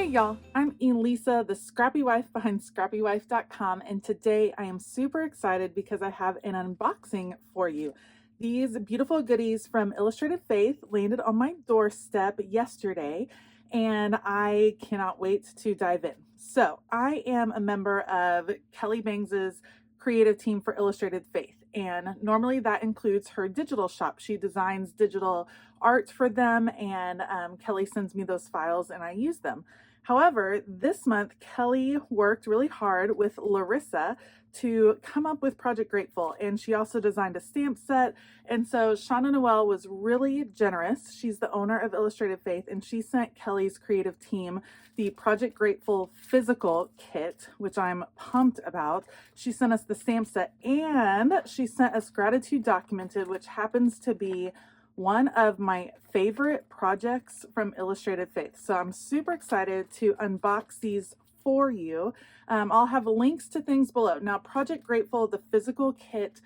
Hey y'all, I'm Elisa, the Scrappy Wife behind ScrappyWife.com, and today I am super excited because I have an unboxing for you. These beautiful goodies from Illustrated Faith landed on my doorstep yesterday, and I cannot wait to dive in. So I am a member of Kelly Bangs's creative team for Illustrated Faith, and normally that includes her digital shop. She designs digital art for them, and Kelly sends me those files and I use them. However, this month, Kelly worked really hard with Larissa to come up with Project Gr8tful, and she also designed a stamp set. And so Shanna Noel was really generous. She's the owner of Illustrated Faith, and she sent Kelly's creative team the Project Gr8tful physical kit, which I'm pumped about. She sent us the stamp set, and she sent us Gratitude Documented, which happens to be one of my favorite projects from Illustrated Faith. So I'm super excited to unbox these for you. I'll have links to things below. Now, Project Gr8tful, the physical kit,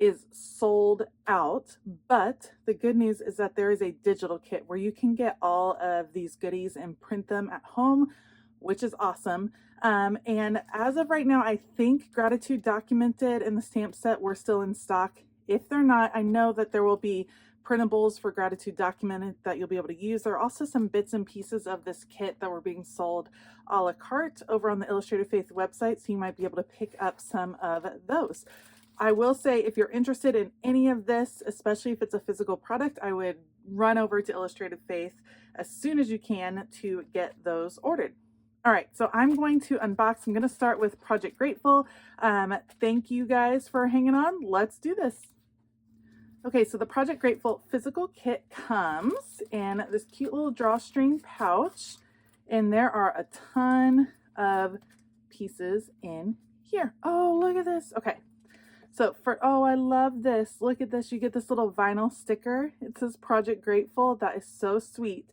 is sold out, but the good news is that there is a digital kit where you can get all of these goodies and print them at home, which is awesome. And as of right now, I think Gratitude Documented and the stamp set were still in stock. If they're not, I know that there will be printables for Gratitude Documented that you'll be able to use. There are also some bits and pieces of this kit that were being sold a la carte over on the Illustrated Faith website, so you might be able to pick up some of those. I will say, if you're interested in any of this, especially if it's a physical product, I would run over to Illustrated Faith as soon as you can to get those ordered. All right, so I'm going to unbox. I'm going to start with Project Gr8tful. Thank you guys for hanging on. Let's do this. Okay, so the Project Gr8tful physical kit comes in this cute little drawstring pouch, and there are a ton of pieces in here. Oh, look at this. Okay, so oh, I love this. Look at this. You get this little vinyl sticker. It says Project Gr8tful. That is so sweet.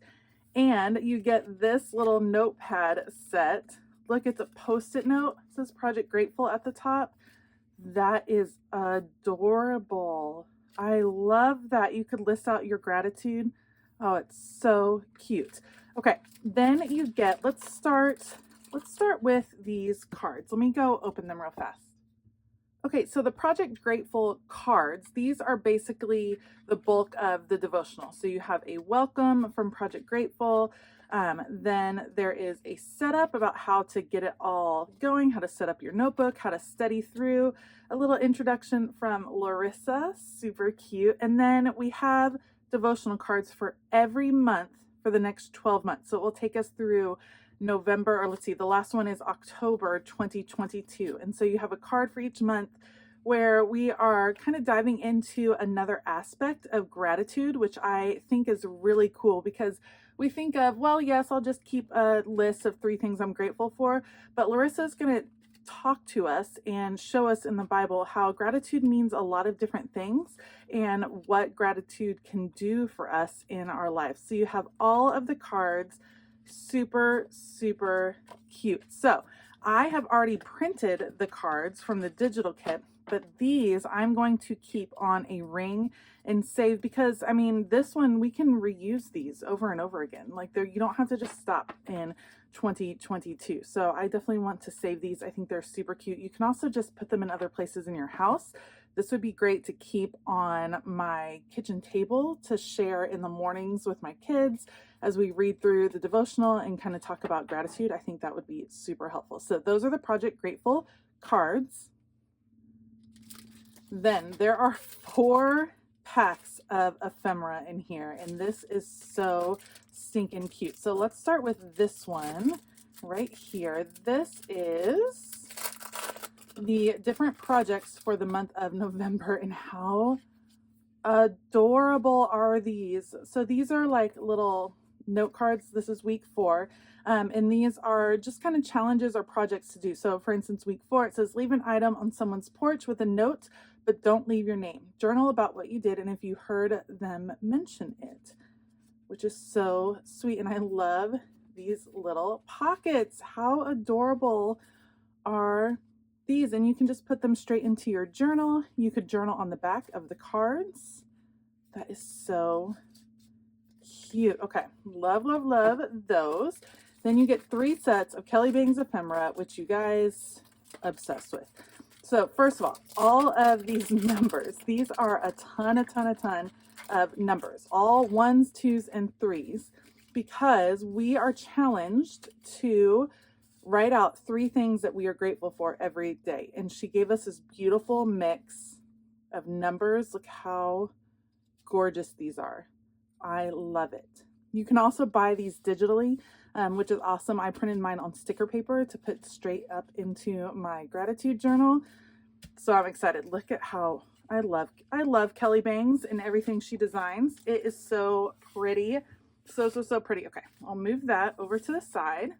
And you get this little notepad set. Look, it's a Post-it note. It says Project Gr8tful at the top. That is adorable. I love that you could list out your gratitude. Oh, it's so cute. Okay, then you get, let's start with these cards. Let me go open them real fast. Okay, so the Project Gr8tful cards, these are basically the bulk of the devotional. So you have a welcome from Project Gr8tful. Then there is a setup about how to get it all going, how to set up your notebook, how to study through, a little introduction from Larissa, super cute. And then we have devotional cards for every month for the next 12 months. So it will take us through November, or let's see, the last one is October 2022. And so you have a card for each month where we are kind of diving into another aspect of gratitude, which I think is really cool, because we think of, well, yes, I'll just keep a list of 3 things I'm grateful for, but Larissa is going to talk to us and show us in the Bible how gratitude means a lot of different things and what gratitude can do for us in our lives. So you have all of the cards, super, super cute. So I have already printed the cards from the digital kit, but these I'm going to keep on a ring and save, because I mean, this one, we can reuse these over and over again. Like, you don't have to just stop in 2022. So I definitely want to save these. I think they're super cute. You can also just put them in other places in your house. This would be great to keep on my kitchen table to share in the mornings with my kids as we read through the devotional and kind of talk about gratitude. I think that would be super helpful. So those are the Project Gr8tful cards. Then there are 4 packs of ephemera in here, and this is so stinking cute. So let's start with this one right here. This is the different projects for the month of November, and how adorable are these? So these are like little note cards. This is week 4. And these are just kind of challenges or projects to do. So for instance, week 4, it says leave an item on someone's porch with a note, but don't leave your name. Journal about what you did and if you heard them mention it, which is so sweet. And I love these little pockets. How adorable are these? And you can just put them straight into your journal. You could journal on the back of the cards. That is so cute. Okay, love, love, love those. Then you get 3 sets of Kelly Bangs ephemera, which you guys obsessed with. So first of all of these numbers, these are a ton of numbers, all 1s, 2s, and 3s, because we are challenged to write out 3 things that we are grateful for every day. And she gave us this beautiful mix of numbers. Look how gorgeous these are. I love it. You can also buy these digitally, which is awesome. I printed mine on sticker paper to put straight up into my gratitude journal. So I'm excited. Look at how I love Kelly Bangs and everything she designs. It is so pretty. So pretty. Okay, I'll move that over to the side.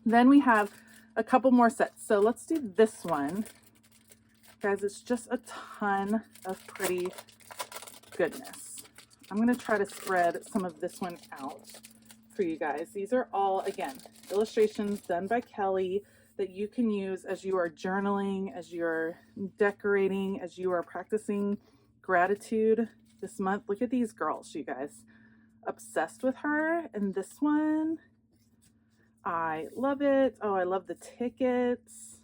Then we have a couple more sets. So let's do this one. Guys, it's just a ton of pretty goodness. I'm going to try to spread some of this one out for you guys. These are all, again, illustrations done by Kelly that you can use as you are journaling, as you're decorating, as you are practicing gratitude this month. Look at these girls, you guys. Obsessed with her. And this one, I love it. Oh, I love the tickets.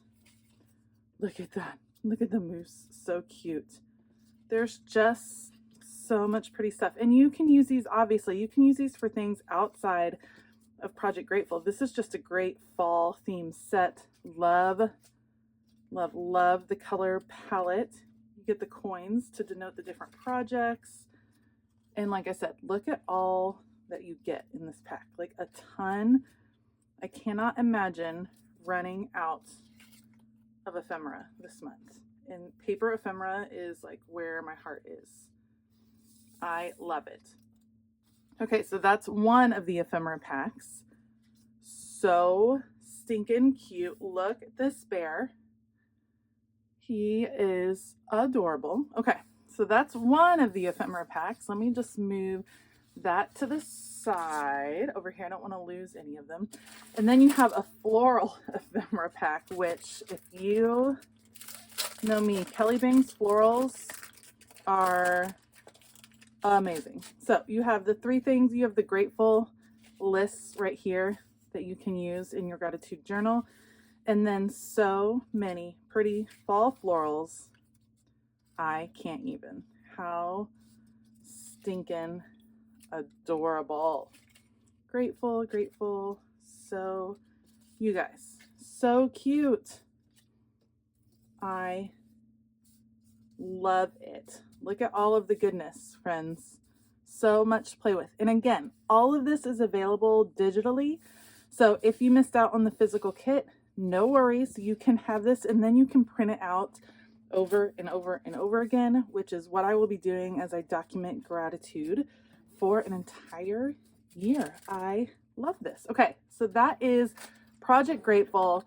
Look at that. Look at the moose. So cute. There's just so much pretty stuff. And you can use these, obviously, you can use these for things outside of Project Gr8tful. This is just a great fall theme set. Love the color palette. You get the coins to denote the different projects. And like I said, look at all that you get in this pack. Like a ton. I cannot imagine running out of ephemera this month. And paper ephemera is like where my heart is. I love it. Okay, so that's one of the ephemera packs. So stinking cute. Look at this bear. He is adorable. Okay, so that's one of the ephemera packs. Let me just move that to the side over here. I don't want to lose any of them. And then you have a floral ephemera pack, which if you know me, Kelly Bangs florals are amazing. So you have the 3 things. You have the Gr8tful lists right here that you can use in your gratitude journal. And then so many pretty fall florals. I can't even. How stinking adorable. Gr8tful. So, you guys, so cute. I love it. Look at all of the goodness, friends. So much to play with. And again, all of this is available digitally. So if you missed out on the physical kit, no worries. You can have this and then you can print it out over and over and over again, which is what I will be doing as I document gratitude for an entire year. I love this. Okay, so that is Project Gr8tful.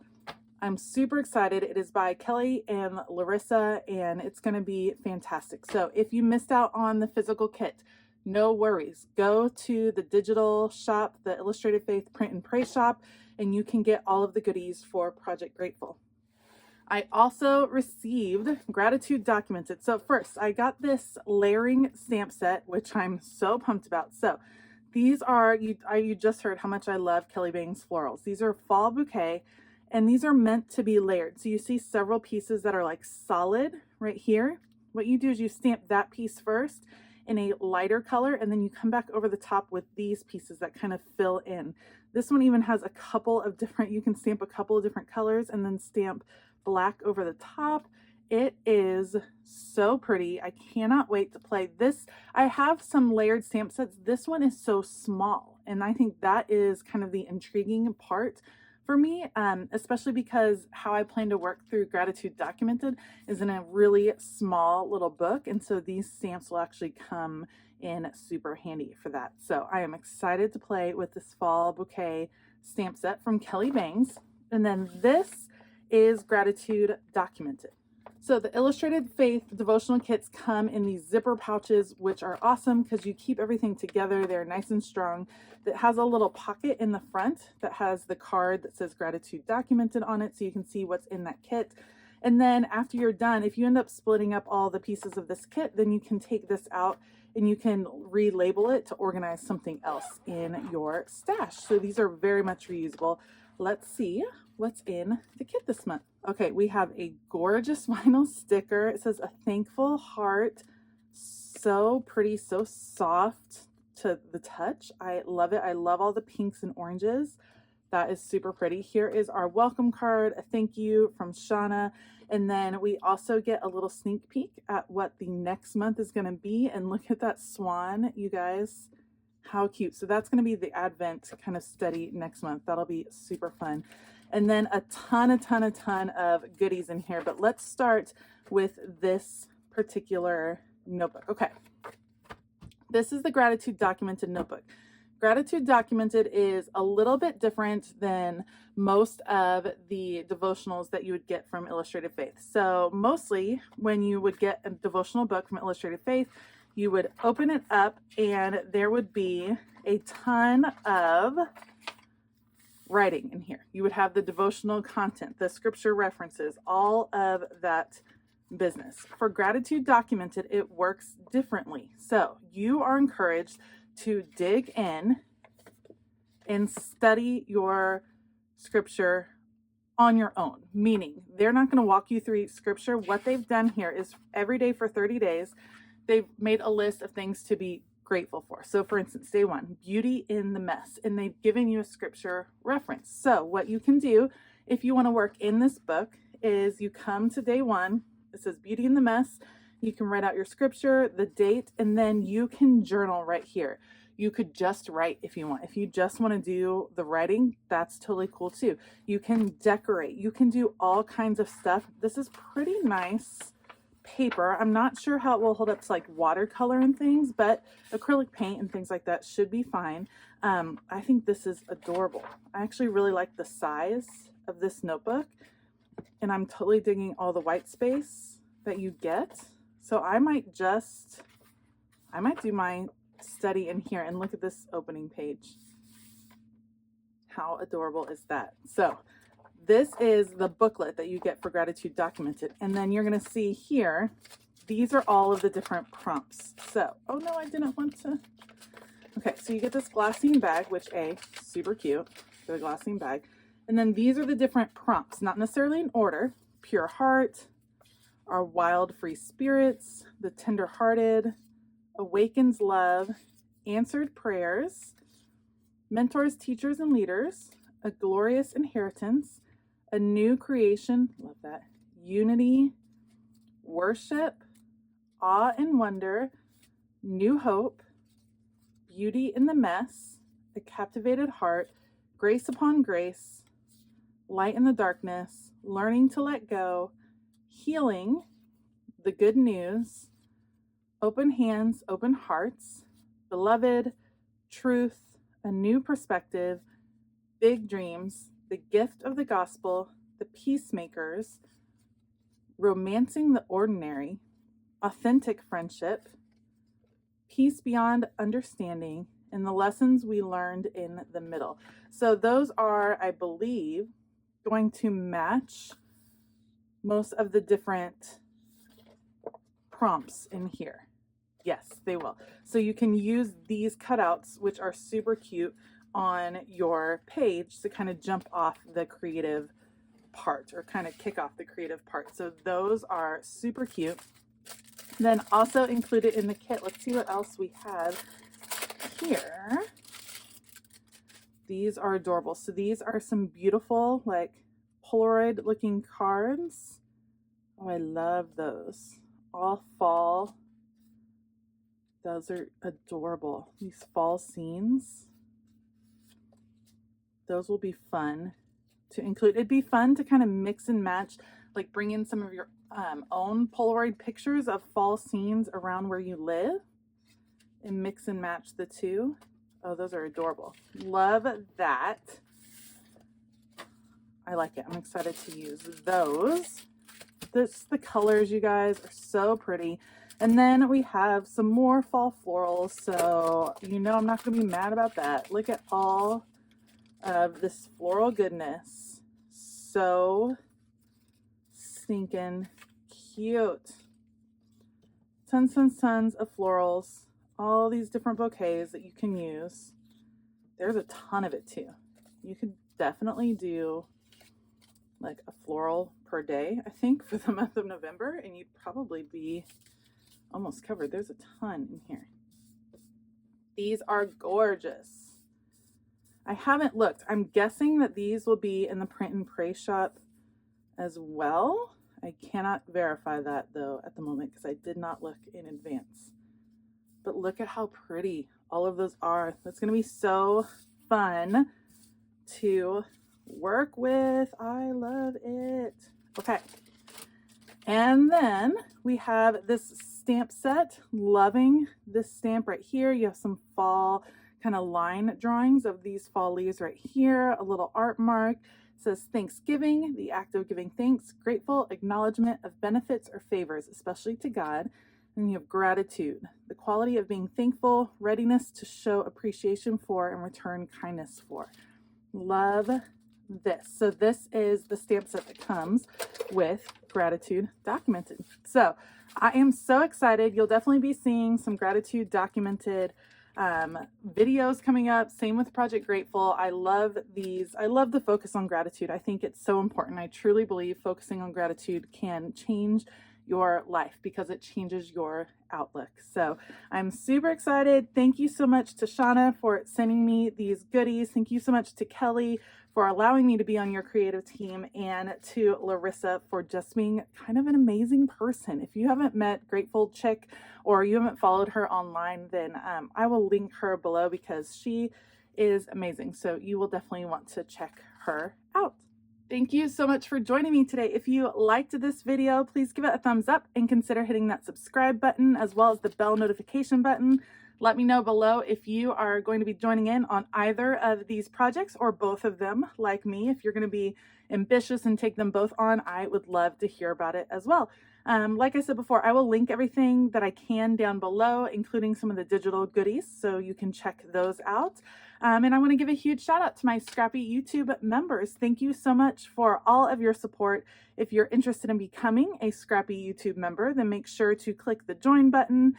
I'm super excited. It is by Kelly and Larissa, and it's going to be fantastic. So if you missed out on the physical kit, no worries. Go to the digital shop, the Illustrated Faith Print and Pray shop, and you can get all of the goodies for Project Gr8tful. I also received gratitude documented. So first, I got this layering stamp set, which I'm so pumped about. So these are, you just heard how much I love Kelly Bangs florals. These are fall bouquet, and these are meant to be layered. So you see several pieces that are like solid right here. What you do is you stamp that piece first in a lighter color, and then you come back over the top with these pieces that kind of fill in. This one even has a couple of different, you can stamp a couple of different colors and then stamp black over the top. It is so pretty. I cannot wait to play this. I have some layered stamp sets. This one is so small, and I think that is kind of the intriguing part for me, especially because how I plan to work through Gratitude Documented is in a really small little book, and so these stamps will actually come in super handy for that. So I am excited to play with this fall bouquet stamp set from Kelly Bangs. And then this is Gratitude Documented. So the Illustrated Faith devotional kits come in these zipper pouches, which are awesome because you keep everything together. They're nice and strong. That has a little pocket in the front that has the card that says Gratitude Documented on it, so you can see what's in that kit. And then after you're done, if you end up splitting up all the pieces of this kit, then you can take this out and you can relabel it to organize something else in your stash. So these are very much reusable. Let's see what's in the kit this month. Okay, we have a gorgeous vinyl sticker. It says a thankful heart. So pretty, so soft to the touch. I love it. I love all the pinks and oranges. That is super pretty. Here is our welcome card, a thank you from Shanna. And then we also get a little sneak peek at what the next month is going to be. And look at that swan, you guys. How cute. So that's going to be the Advent kind of study next month. That'll be super fun. And then a ton of goodies in here. But let's start with this particular notebook. Okay. This is the Gratitude Documented notebook. Gratitude Documented is a little bit different than most of the devotionals that you would get from Illustrated Faith. So mostly when you would get a devotional book from Illustrated Faith, you would open it up and there would be a ton of writing in here. You would have the devotional content, the scripture references, all of that business. For Gratitude Documented, it works differently. So you are encouraged to dig in and study your scripture on your own, meaning they're not going to walk you through each scripture. What they've done here is every day for 30 days, they've made a list of things to be grateful for. So for instance, day 1, beauty in the mess, and they've given you a scripture reference. So what you can do if you want to work in this book is you come to day 1, it says beauty in the mess. You can write out your scripture, the date, and then you can journal right here. You could just write if you want. If you just want to do the writing, that's totally cool too. You can decorate. You can do all kinds of stuff. This is pretty nice paper. I'm not sure how it will hold up to like watercolor and things, but acrylic paint and things like that should be fine. I think this is adorable. I actually really like the size of this notebook, and I'm totally digging all the white space that you get. So I might do my study in here, and look at this opening page. How adorable is that? So this is the booklet that you get for Gratitude Documented. And then you're going to see here, these are all of the different prompts. So, oh no, I didn't want to. Okay, so you get this glassine bag, which super cute, the glassine bag. And then these are the different prompts, not necessarily in order. Pure heart, our wild free spirits, the tender-hearted, awakens love, answered prayers, mentors, teachers, and leaders, a glorious inheritance, a new creation, love that, unity, worship, awe and wonder, new hope, beauty in the mess, a captivated heart, grace upon grace, light in the darkness, learning to let go, healing, the good news, open hands, open hearts, beloved, truth, a new perspective, big dreams, the gift of the gospel, the peacemakers, romancing the ordinary, authentic friendship, peace beyond understanding, and the lessons we learned in the middle. So those are, I believe, going to match most of the different prompts in here. Yes, they will. So you can use these cutouts, which are super cute, on your page to kind of jump off the creative part or kind of kick off the creative part. So those are super cute. Then also included in the kit, let's see what else we have here. These are adorable. So these are some beautiful, like Polaroid looking cards. Oh, I love those. All fall. Those are adorable. These fall scenes. Those will be fun to include. It'd be fun to kind of mix and match, like bring in some of your own Polaroid pictures of fall scenes around where you live and mix and match the two. Oh, those are adorable. Love that. I like it. I'm excited to use those. The colors, you guys, are so pretty. And then we have some more fall florals. So, you know, I'm not going to be mad about that. Look at all of this floral goodness. So stinking cute. Tons of florals, all these different bouquets that you can use. There's a ton of it too. You could definitely do like a floral per day, I think, for the month of November, and you'd probably be almost covered. There's a ton in here. These are gorgeous. I haven't looked. I'm guessing that these will be in the print and pray shop as well. I cannot verify that though at the moment because I did not look in advance. But look at how pretty all of those are. That's going to be so fun to work with. I love it. Okay. And then we have this stamp set. Loving this stamp right here. You have some fall kind of line drawings of these fall leaves right here. A little art mark. It says Thanksgiving, the act of giving thanks, grateful, acknowledgement of benefits or favors, especially to God. And you have gratitude, the quality of being thankful, readiness to show appreciation for and return kindness for. Love this. So this is the stamp set that comes with gratitude documented. So I am so excited. You'll definitely be seeing some gratitude documented videos coming up. Same with Project Grateful. I love these. I love the focus on gratitude. I think it's so important. I truly believe focusing on gratitude can change your life because it changes your outlook. So I'm super excited. Thank you so much to Shanna for sending me these goodies. Thank you so much to Kelly for allowing me to be on your creative team, and to Larissa for just being kind of an amazing person. If you haven't met Grateful Chick or you haven't followed her online, then I will link her below because she is amazing. So you will definitely want to check her out. Thank you so much for joining me today. If you liked this video, please give it a thumbs up and consider hitting that subscribe button as well as the bell notification button. Let me know below if you are going to be joining in on either of these projects or both of them, like me. If you're going to be ambitious and take them both on, I would love to hear about it as well. Like I said before, I will link everything that I can down below, including some of the digital goodies, so you can check those out. And I want to give a huge shout out to my Scrappy YouTube members. Thank you so much for all of your support. If you're interested in becoming a Scrappy YouTube member, then make sure to click the join button,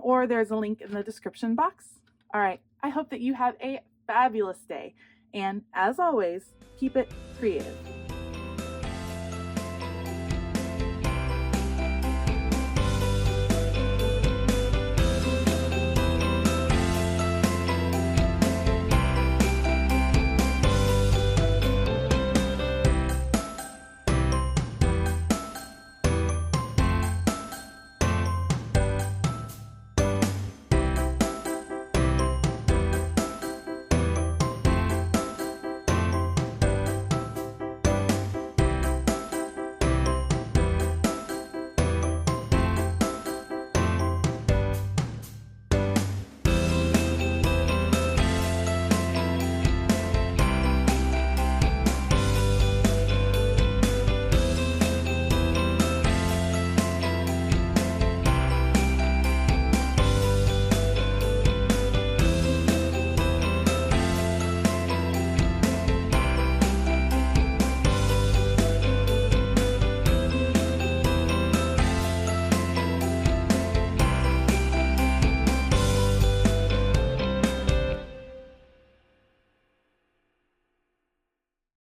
or there's a link in the description box. All right, I hope that you have a fabulous day. And as always, keep it creative.